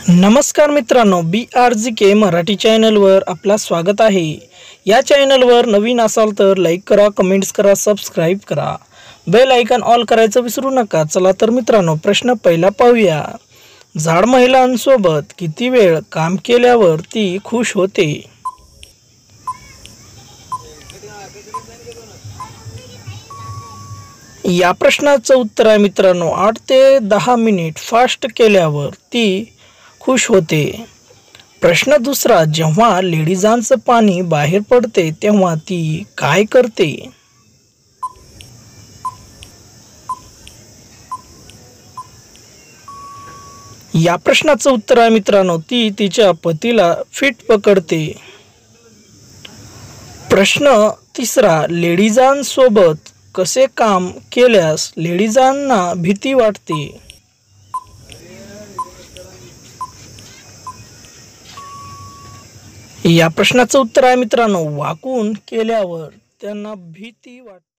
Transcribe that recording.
नमस्कार मित्रांनो, BRGK मराठी चॅनलवर आपला स्वागत आहे। या चॅनलवर नवीन असाल तर लाईक करा, कमेंट्स करा, सबस्क्राइब करा, बेल आयकॉन ऑल करायचं विसरू नका। चला तर मित्रांनो, प्रश्न पहिला पाहूया। झाड महिलांसोबत किती वेळ काम केल्यावर ती खुश होते? या प्रश्नाचं उत्तर आहे मित्रांनो 8 ते 10 मिनिट फास्ट केल्यावर ती खुश होते। प्रश्न दुसरा, जेव्हा लेडीजांचं पाणी बाहेर पडते तेव्हा ती काय करते? या प्रश्नाचं उत्तर आहे मित्रांनो ती तिच्या पतीला फिट पकडते। प्रश्न तिसरा, लेडीजांसोबत कसे काम केल्यास लेडीजांना भीती वाटते? या प्रश्नाचं उत्तर आहे मित्रांनो वाकून केल्यावर त्यांना भीती वाटते।